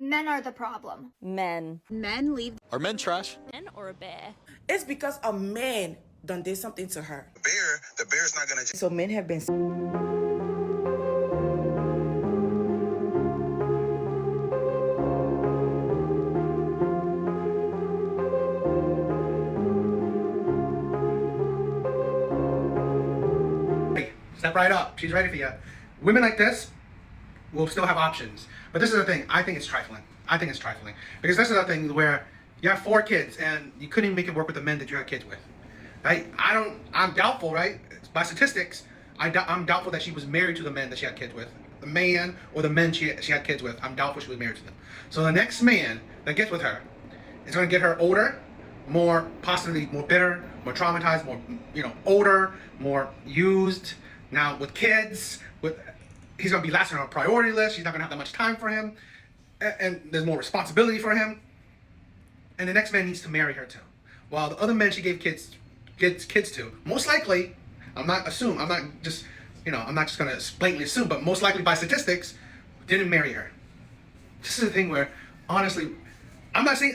Men are the problem. Men. Men leave. Are men trash? Men or a bear? It's because a man done did something to her. The bear's not gonna. So men have been. Step right up. She's ready for you. Women like this will still have options. But this is the thing. I think it's trifling. Because this is the thing where you have 4 kids and you couldn't even make it work with the men that you had kids with. Right? I'm doubtful, right? By statistics, I'm doubtful that she was married to the men that she had kids with. The man or the men she had kids with, I'm doubtful she was married to them. So the next man that gets with her is going to get her older, possibly more bitter, more traumatized, more, older, more used. Now with kids, he's going to be last on her priority list. She's not going to have that much time for him. And there's more responsibility for him. And the next man needs to marry her too. While the other men she gave kids to, most likely, I'm not just going to blatantly assume, but most likely by statistics, didn't marry her. This is the thing where, honestly, I'm not saying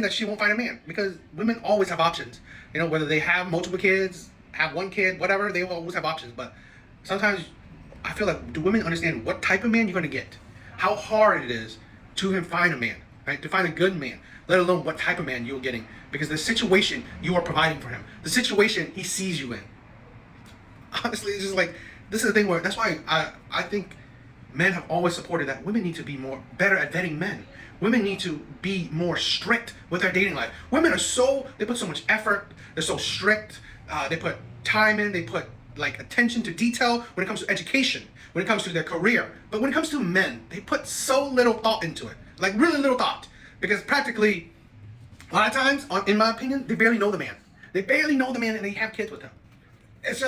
that she won't find a man, because women always have options. Whether they have multiple kids, have one kid, whatever, they always have options. But sometimes I feel like, do women understand what type of man you're going to get? How hard it is to find a man, right? To find a good man, let alone what type of man you're getting. Because the situation you are providing for him, the situation he sees you in. Honestly, it's just like, this is the thing where, that's why I think men have always supported that women need to be better at vetting men. Women need to be more strict with their dating life. Women they put so much effort, they're so strict, they put time in, they put attention to detail when it comes to education, when it comes to their career. But when it comes to men, they put so little thought into it, really little thought. Because practically, a lot of times, in my opinion, they barely know the man. They barely know the man and they have kids with him. It's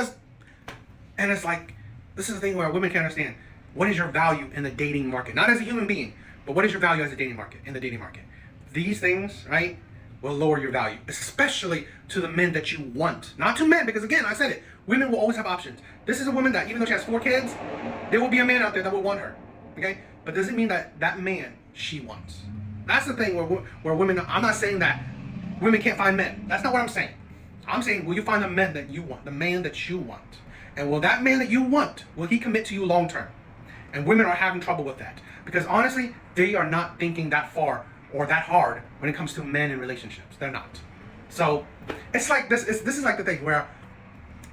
like, this is the thing where women can't understand. What is your value in the dating market? Not as a human being, but what is your value as a dating market, in the dating market? These things, right, will lower your value, especially to the men that you want. Not to men, because again, I said it, women will always have options. This is a woman that, even though she has 4 kids, there will be a man out there that will want her, okay? But doesn't mean that man she wants. That's the thing where women, I'm not saying that women can't find men. That's not what I'm saying. I'm saying, will you find the man that you want, the man that you want? And will that man that you want, will he commit to you long term? And women are having trouble with that. Because honestly, they are not thinking that far or that hard when it comes to men in relationships. They're not. So it's like this is like the thing where,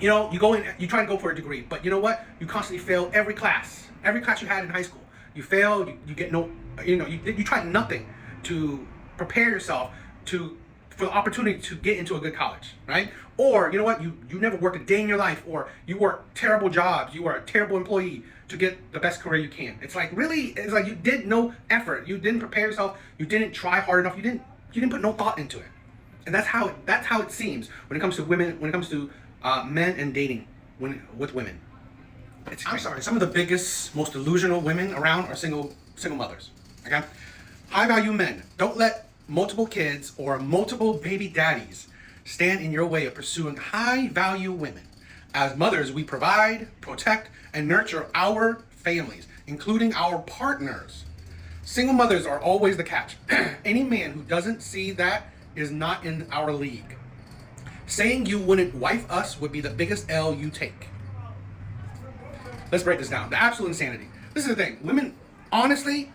you go in, you try to go for a degree, but you know what? You constantly fail every class you had in high school. You fail, you get no, you try nothing to prepare yourself for the opportunity to get into a good college, right? Or, you know what, you never worked a day in your life, or you work terrible jobs, you are a terrible employee to get the best career you can. It's like you did no effort, you didn't prepare yourself, you didn't try hard enough, you didn't put no thought into it. And that's how it seems when it comes to women, when it comes to men and dating with women. I'm sorry, some of the biggest, most delusional women around are single mothers, okay? High value men, don't let multiple kids or multiple baby daddies stand in your way of pursuing high value women. As mothers, we provide, protect, and nurture our families, including our partners. Single mothers are always the catch. Any man who doesn't see that is not in our league. Saying you wouldn't wife us would be the biggest L you take. Let's break this down. The absolute insanity. This is the thing. Women, honestly,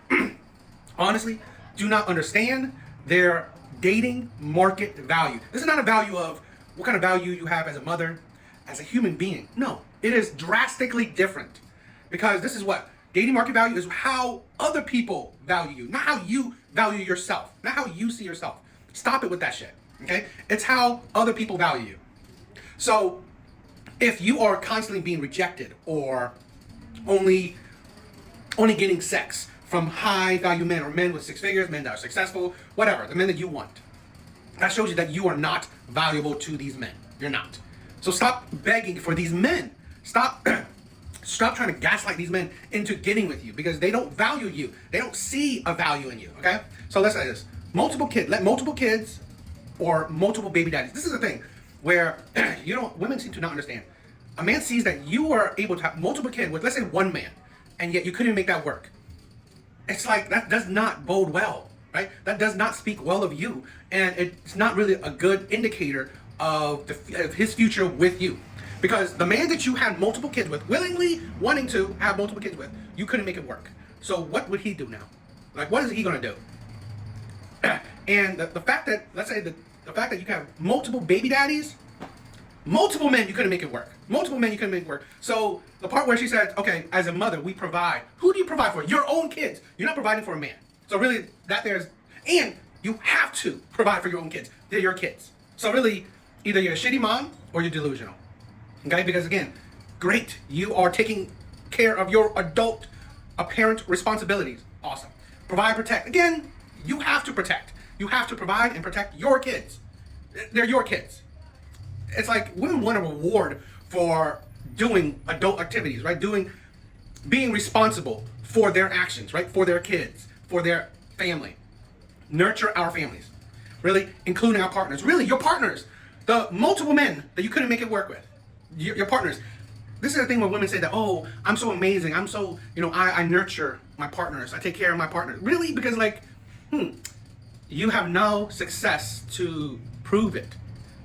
do not understand their dating market value. This is not a value of what kind of value you have as a mother, as a human being. No, it is drastically different. Because this is what dating market value is, how other people value you, not how you value yourself, not how you see yourself. Stop it with that shit, okay? It's how other people value you. So if you are constantly being rejected or only getting sex from high value men, or men with 6 figures, men that are successful, whatever, the men that you want, that shows you that you are not valuable to these men. You're not. So stop begging for these men. Stop trying to gaslight these men into getting with you, because they don't value you. They don't see a value in you, okay? So let's say this. Let multiple kids or multiple baby daddies. This is the thing where, women seem to not understand. A man sees that you are able to have multiple kids with, let's say, one man, and yet you couldn't make that work. it's like that does not bode well, right? That does not speak well of you, and it's not really a good indicator of of his future with you. Because the man that you had multiple kids with, willingly wanting to have multiple kids with, you couldn't make it work. So what would he do now? Like, what is he gonna do? And the fact that, let's say the fact that you can have multiple baby daddies, multiple men, you couldn't make it work. Multiple men, you couldn't make it work. So the part where she said, okay, as a mother, we provide. Who do you provide for? Your own kids. You're not providing for a man. So really, and you have to provide for your own kids. They're your kids. So really, either you're a shitty mom or you're delusional. Okay, because again, great, you are taking care of your adult parent responsibilities. Awesome. Provide, protect. Again, you have to protect. You have to provide and protect your kids. They're your kids. It's like women want a reward for doing adult activities, right? Being responsible for their actions, right? For their kids, for their family. Nurture our families. Really, including our partners. Really, your partners. The multiple men that you couldn't make it work with. Your partners. This is the thing where women say that, oh, I'm so amazing. I'm so, I nurture my partners. I take care of my partners. Really? Because you have no success to prove it.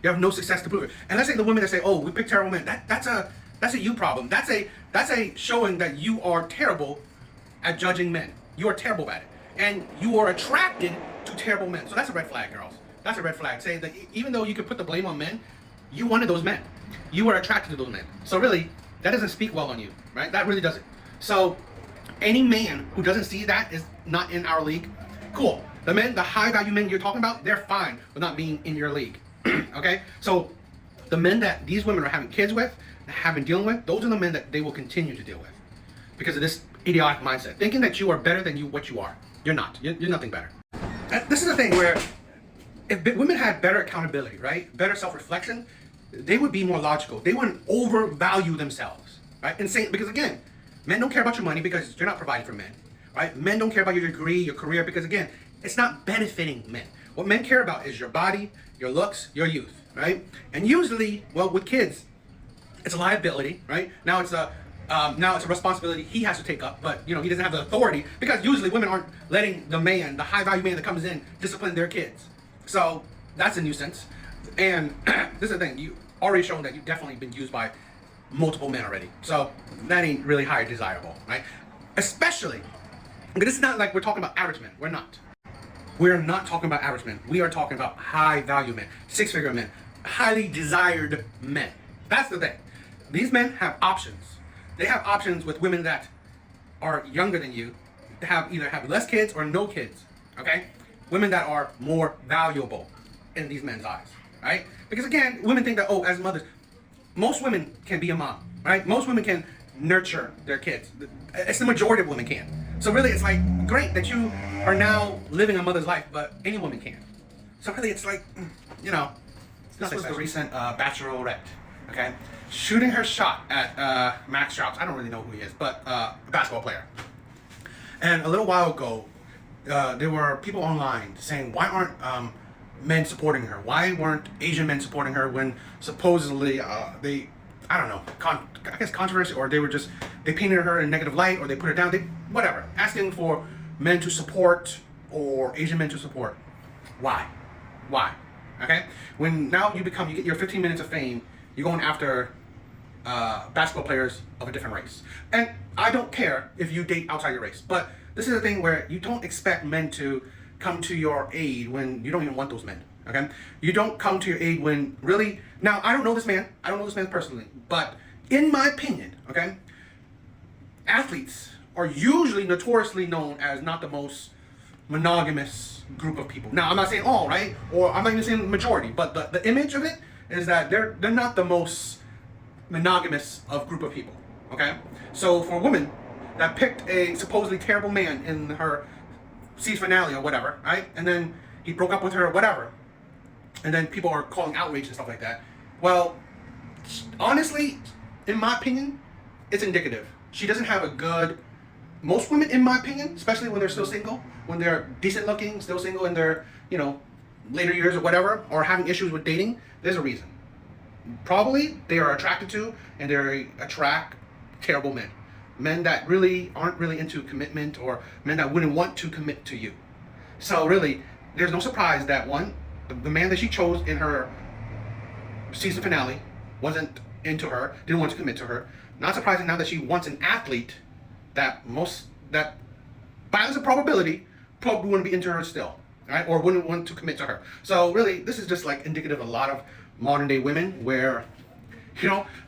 You have no success to prove it. And let's say the women that say, oh, we pick terrible men. That's a you problem. That's a showing that you are terrible at judging men. You are terrible at it. And you are attracted to terrible men. So that's a red flag, girls. That's a red flag. Saying that even though you could put the blame on men, you wanted those men. You were attracted to those men. So really, that doesn't speak well on you, right? That really doesn't. So any man who doesn't see that is not in our league. Cool. The high value men you're talking about, they're fine with not being in your league. Okay? So the men that these women are having kids with, have been dealing with, those are the men that they will continue to deal with. Because of this idiotic mindset. Thinking that you are better than what you are. You're not. You're nothing better. This is the thing where if women had better accountability, right? Better self-reflection, they would be more logical. They wouldn't overvalue themselves, right? Insane, because again, men don't care about your money because you're not providing for men, right? Men don't care about your degree, your career, because again, it's not benefiting men. What men care about is your body, your looks, your youth, right? And usually, well, with kids, it's a liability, right? Now it's a responsibility he has to take up, but he doesn't have the authority because usually women aren't letting the high value man that comes in, discipline their kids. So that's a nuisance. And this is the thing, you already shown that you've definitely been used by multiple men already. So that ain't really high desirable, right? Especially, because this is not like we're talking about average men. We're not. We're not talking about average men. We are talking about high value men, six-figure men, highly desired men. That's the thing. These men have options. They have options with women that are younger than you, either have less kids or no kids, okay? Women that are more valuable in these men's eyes, right? Because again, women think that, oh, as mothers, most women can be a mom, right? Most women can nurture their kids. It's the majority of women can. So really, it's like, great that you are now living a mother's life, but any woman can. So really, it's like, This was the recent Bachelorette, okay? Shooting her shot at Max Stroud. I don't really know who he is, but a basketball player. And a little while ago, there were people online saying, why aren't men supporting her? Why weren't Asian men supporting her when supposedly they, I don't know, I guess controversy, or they painted her in a negative light, or they put her down, whatever. Asking for men to support, or Asian men to support. Why? Okay? When now you get your 15 minutes of fame, you're going after basketball players of a different race. And I don't care if you date outside your race, but this is the thing where you don't expect men to come to your aid when you don't even want those men, okay? You don't come to your aid when really, now I don't know this man personally, but in my opinion, okay, athletes are usually notoriously known as not the most monogamous group of people. Now I'm not saying all, right? Or I'm not even saying majority, but the image of it is that they're not the most monogamous of group of people, okay? So for a woman that picked a supposedly terrible man in her season finale or whatever, right? And then he broke up with her or whatever. And then people are calling outrage and stuff like that. Well, honestly, in my opinion, it's indicative. She doesn't have a good, most women, in my opinion, especially when they're still single, when they're decent looking, still single in their, later years or whatever, or having issues with dating, there's a reason. Probably they are attracted to and they attract terrible men. men that really aren't really into commitment, or men that wouldn't want to commit to you. So really, there's no surprise that one, the man that she chose in her season finale wasn't into her, didn't want to commit to her. Not surprising now that she wants an athlete that balance of probability probably wouldn't be into her still, right? Or wouldn't want to commit to her. So really, this is just like indicative of a lot of modern day women where,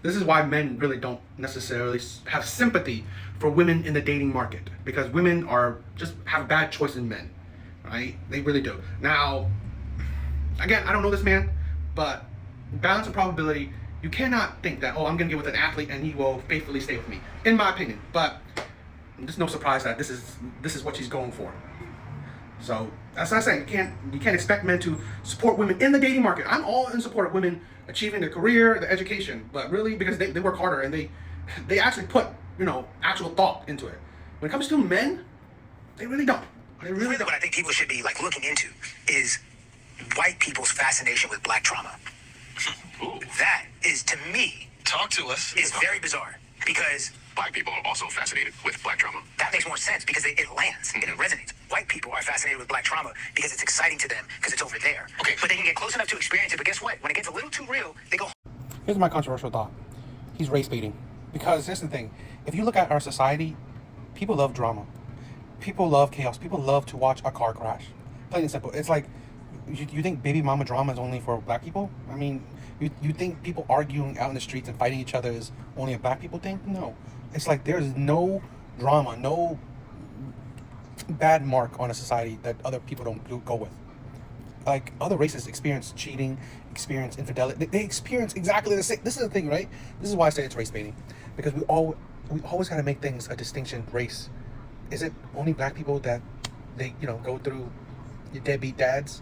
this is why men really don't necessarily have sympathy for women in the dating market, because women have bad choice in men, right? They really do. Now, again, I don't know this man, but balance of probability, you cannot think that, I'm gonna get with an athlete and he will faithfully stay with me, in my opinion. But there's no surprise that this is what she's going for. So that's what I'm saying. You can't expect men to support women in the dating market. I'm all in support of women achieving their career, their education, but really because they work harder and they actually put actual thought into it. When it comes to men, they really don't. They really don't. What I think people should be looking into is white people's fascination with black trauma. Ooh. That is, to me, Talk to us. is very bizarre, because Black people are also fascinated with black trauma. that makes more sense, because it lands and it resonates. White people are fascinated with black trauma because it's exciting to them, because it's over there. Okay. But they can get close enough to experience it. But guess what? When it gets a little too real, they go. Here's my controversial thought. He's race baiting. Because here's the thing. If you look at our society, people love drama. People love chaos. People love to watch a car crash. Plain and simple. It's like, you think baby mama drama is only for black people? I mean, you think people arguing out in the streets and fighting each other is only a black people thing? No. It's like there's no drama, no bad mark on a society that other people don't go with. Like, other races experience cheating, experience infidelity. They experience exactly the same. This is the thing, right? This is why I say it's race baiting. Because we always got to make things a distinction race. Is it only black people that they, go through deadbeat dads?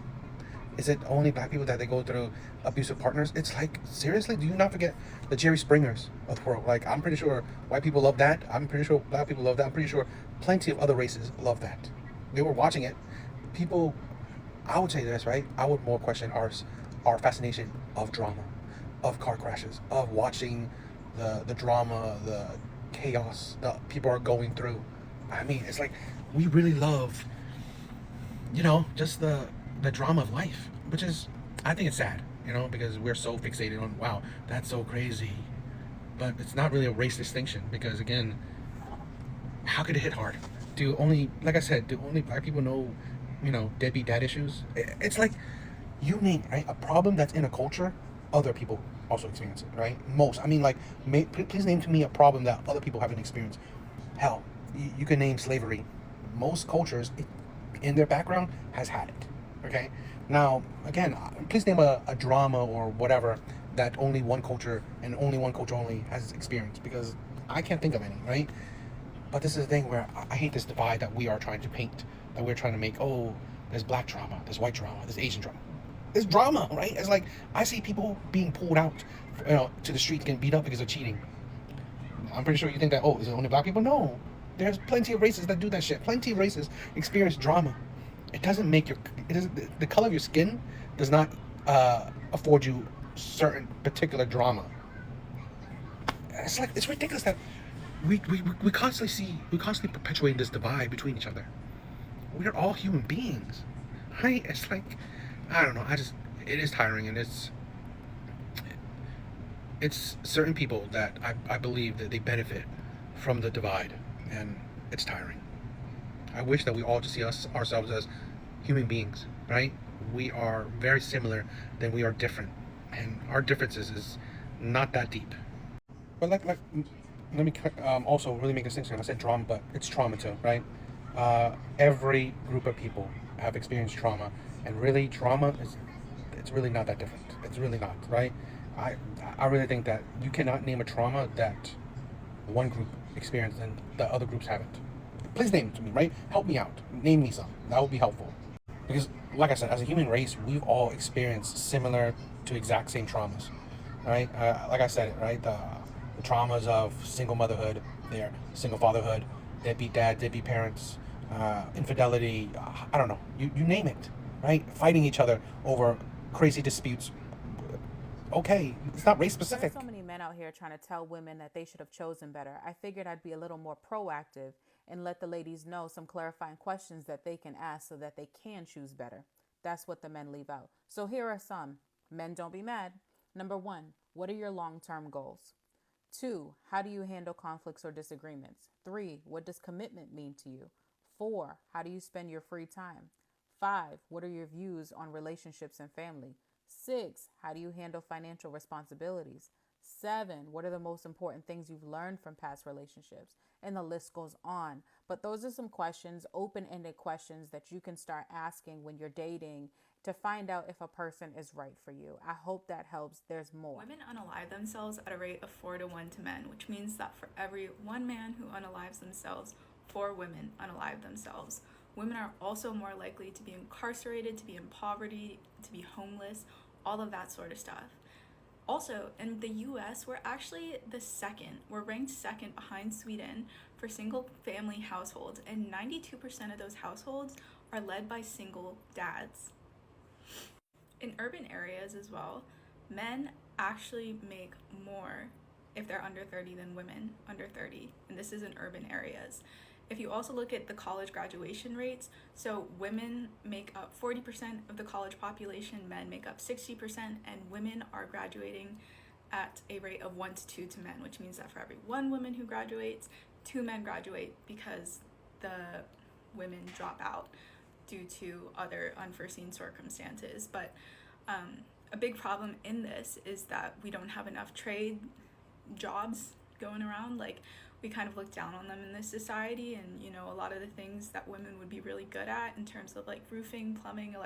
Is it only black people that they go through abusive partners? It's like, seriously, do you not forget the Jerry Springers of the world? Like, I'm pretty sure white people love that. I'm pretty sure black people love that. I'm pretty sure plenty of other races love that. They were watching it. People, I would say this, right? I would more question our fascination of drama, of car crashes, of watching the drama, the chaos that people are going through. I mean, it's like, we really love, just the drama of life, which is, I think it's sad, because we're so fixated on, wow, that's so crazy. But it's not really a race distinction, because again, how could it hit hard? Do only black people know, deadbeat dad issues? It's like, you name, right, a problem that's in a culture, other people also experience it, right? Most, I mean, like, please name to me a problem that other people haven't experienced. Hell, you can name slavery. Most cultures, in their background, has had it. Okay. Now, again, please name a drama or whatever that only one culture and only one culture only has experienced, because I can't think of any, right? But this is the thing where I hate this divide that we are trying to paint, that we're trying to make. Oh, there's black drama, there's white drama, there's Asian drama. There's drama, right? It's like, I see people being pulled out, to the streets getting beat up because of cheating. I'm pretty sure you think that, is it only black people? No. There's plenty of races that do that shit. Plenty of races experience drama. It doesn't make the color of your skin does not afford you certain particular drama. It's like, it's ridiculous that we constantly perpetuate this divide between each other. We're all human beings, right? It's like, I don't know. It is tiring, and it's certain people that I believe that they benefit from the divide, and it's tiring. I wish that we all just see ourselves as human beings, right? We are very similar, then we are different, and our differences is not that deep. But let me also really make a distinction. I said drama, but it's trauma too, right? Every group of people have experienced trauma, and really trauma it's really not that different. It's really not, right? I really think that you cannot name a trauma that one group experienced and the other groups haven't. Please name it to me, right? Help me out. Name me some. That would be helpful. Because, like I said, as a human race, we've all experienced similar to exact same traumas, right? Like I said, right? The traumas of single motherhood, their single fatherhood, deadbeat dad, deadbeat parents, infidelity, I don't know. You name it, right? Fighting each other over crazy disputes. Okay, it's not race specific. So many men out here trying to tell women that they should have chosen better. I figured I'd be a little more proactive and let the ladies know some clarifying questions that they can ask so that they can choose better. That's what the men leave out. So here are some. Men, don't be mad. Number 1, what are your long-term goals? 2, how do you handle conflicts or disagreements? 3, what does commitment mean to you? 4, how do you spend your free time? 5, what are your views on relationships and family? 6, how do you handle financial responsibilities? 7, what are the most important things you've learned from past relationships? And the list goes on. But those are some questions, open-ended questions that you can start asking when you're dating to find out if a person is right for you. I hope that helps. There's more. Women unalive themselves at a rate of 4 to 1 to men, which means that for every one man who unalives themselves, 4 women unalive themselves. Women are also more likely to be incarcerated, to be in poverty, to be homeless, all of that sort of stuff. Also, in the US, we're actually we're ranked second behind Sweden for single family households, and 92% of those households are led by single dads. In urban areas as well, men actually make more if they're under 30 than women under 30, and this is in urban areas. If you also look at the college graduation rates, so women make up 40% of the college population, men make up 60%, and women are graduating at a rate of 1 to 2 to men, which means that for every 1 woman who graduates, 2 men graduate because the women drop out due to other unforeseen circumstances. But a big problem in this is that we don't have enough trade jobs going around. Like, we kind of look down on them in this society, and you know, a lot of the things that women would be really good at in terms of like roofing, plumbing,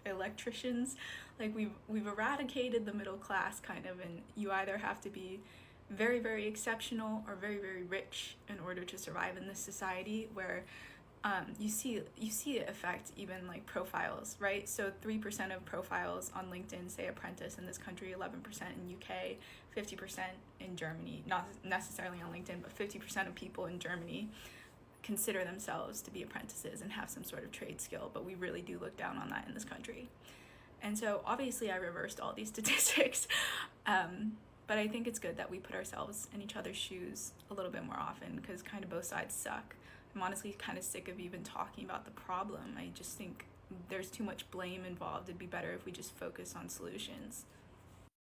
electricians, like we've eradicated the middle class kind of, and you either have to be very, very exceptional or very, very rich in order to survive in this society where you see it affect even like profiles, right? So 3% of profiles on LinkedIn say apprentice in this country, 11% in UK, 50% in Germany. Not necessarily on LinkedIn, but 50% of people in Germany consider themselves to be apprentices and have some sort of trade skill, but we really do look down on that in this country. And so obviously I reversed all these statistics, but I think it's good that we put ourselves in each other's shoes a little bit more often, because kind of both sides suck. I'm honestly kind of sick of even talking about the problem. I just think there's too much blame involved. It'd be better if we just focus on solutions.